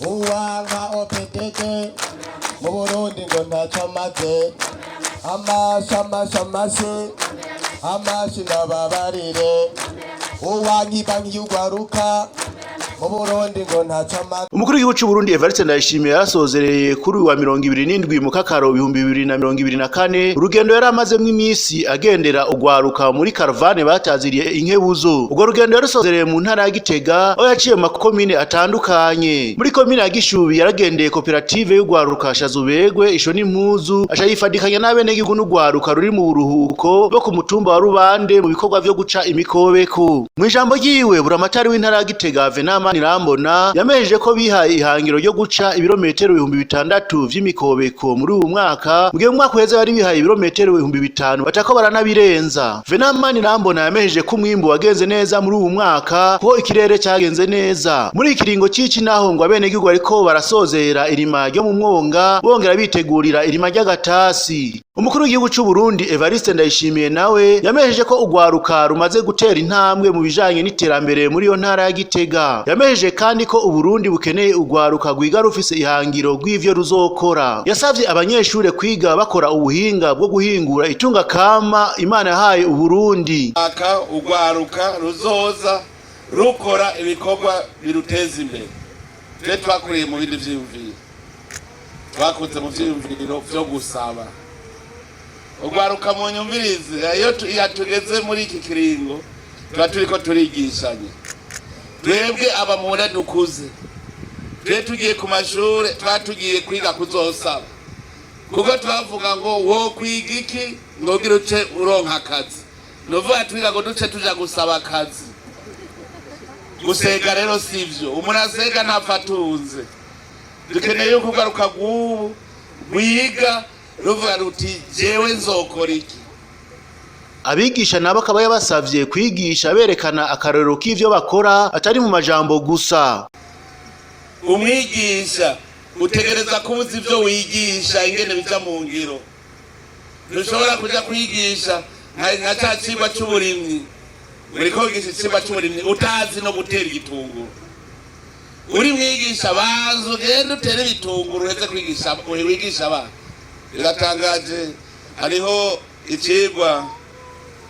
uwanka opetete mu Burundi ngo ntaco amaze amashi nababarire uwankibanki y'ugwaruka mu Burundi ngo ntaco amaze. Umukuru w'igihugu cy'u Burundi Evariste Ndayishimiye yarasozereye kuri wa 27 mu Kakaro 2024 urugendo yari amazemwe imisi agendera ugwaruka muri caravane bataziriye inkebuzo. Ubwo rugendo yarasozereye mu ntara ya Gitega aho yaciye mu makomine atandukanye. Muri komine ya Gishubi yaragendeye koperative y'ugwaruka Shazubegwe isho n'impuzu aca yifadikanya n'abenegihugu n'ugwaruka ruri mu buruhuko bo ku mutumba wa Rubande mu bikorwa vyo guca imikobeko. Mu ijambo ryiwe buramatari w'intara ya Gitega Venama Nirambona yamejeje ko bihaye ihangiro ryo guca ibirometero 600 vy'imikobeko muri uyu mwaka mu gihe umwaka uheze bari bihaye ibirometero 500 batako baranabirenza. Venama Nirambona yamejeje ko umwimbu wagenze neza muri uyu mwaka ko ikirere cyagenze neza. Muri ikiringo c'ici naho ngo abenegihugu ariko barasozera irima ryo mu mwonga bongera bitegurira irima ry'agatasi. Umukuru w'igihugu cy'u Burundi Evariste Ndayishimiye nawe yamejeje ko ugwaruka rumaze gutera intambwe mu bijanye n'iterambere muri yo ntara ya Gitega. Yamejeje kandi ko Uburundi bukeneye ugwaruka gwiga rufise ihangiro rw'ivyo ruzokora. Yasavye abanyeshure kwiga bakora ubuhinga bwo guhingura itunga kama Imana yahaye Uburundi. Aka ugwaruka ruzoza rukora ibikorwa biruteza imbere. Twe twakuriye mu bindi vyiyumviro. Twakoze mu vyiyumviro vyo gusaba. Ugwaruka mu nyumvirize iyo tugeze muri iki kiringo tuba turiko turigishanya. Twebwe abamura dukuze twe tugiye ku mashure twatugiye kwiga kuzosaba kuko twavuga ngo wo kwiga iki ngogira uce uronka akazi novuga twiga ngo duce tuja gusaba akazi gusega rero sivyo umuntu asega ntapfatunze dukeneye yuko ugaruka gubu wiga ruvuga ruti jewe nzokora iki. Abigisha nabo akaba yabasavye kwigisha berekana akarero k'ivyo bakora atari mu majambo gusa. Umwigisha utegereza kubuza ivyo wigisha ingene bija mu ngiro. Ntushobora kuja kwigisha nka ca cigwa c'uburimyi muri kogisha cigwa c'uburimyi utazi no gutera igitunguru. Uri mwigisha banzo ugende utere ibitunguru uretse kwigisha wigisha abana. Biratangaje hariho icigwa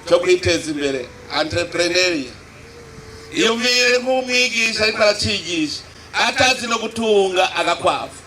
cyo kwiteza imbere entrepreneuria. Iyo mvire nk'umwigisha ariko aracigisha atazi no gutunga agakwavu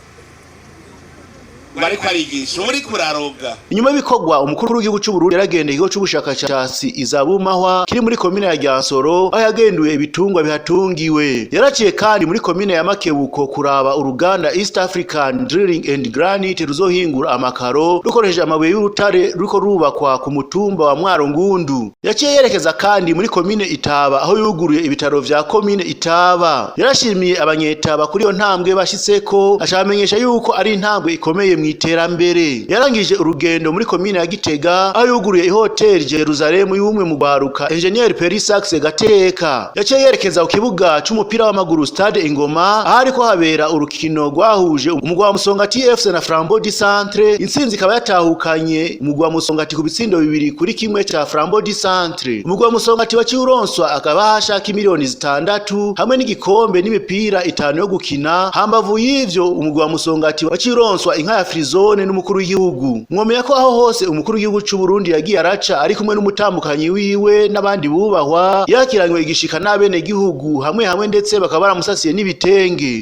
bariko arigisha uri kuraroga. Inyuma y'ibikogwa umukuru w'igihugu cy'u Burundi yaragendeye ikigo c'ubushakashatsi Izabumahwa kiri muri komine ya Ryansoro aho yagenduye ibitungwa bihatungiwe. Yaraciye kandi muri komine ya Makebuko kuraba uruganda East African Drilling and Granite ruzohingura amakaro rukoresheje amabuye y'urutare ruko rubakwa ku mutumba wa Mwaro Ngundu. Yaciye yerekeza kandi muri komine Itaba aho yuguruye ibitaro vya komine Itaba. Yarashimiye abanyetaba kuri yo ntambwe bashitseko ashamenyesha yuko ari intambwe ikomeye mw'iterambere. Yarangije urugendo muri komine ya Gitega aho yuguruye ihoteli Jerusalem y'umwe mu gwaruka Engineer Perisax Gateka. Yaciye yerekeza ku kibuga c'umupira w'amaguru Stade Ingoma ahari ko habera urukino rwahuje umugwa wa Musongati FC na Flambeau du Centre. Intsinzi ikaba yatahukanye umugwa wa Musongati ku bitsindo 2-1 ca Flambeau du Centre. Umugwa wa Musongati waciye uronswa akaba hashaka miliyoni 6 hamwe n'igikombe n'imipira 5 yo gukina. Hambavu y'ivyo umugwa wa Musongati waciye uronswa inka ya Frizone n'umukuru w'igihugu. Mwomeye ko aho hose umukuru w'igihugu cy'u Burundi yagiye araca ari kumwe n'umutambukanyi wiwe n'abandi bubahwa yakiranywe igishika n'abene gihugu hamwe ndetse bakaba baramusasiye n'ibitenge.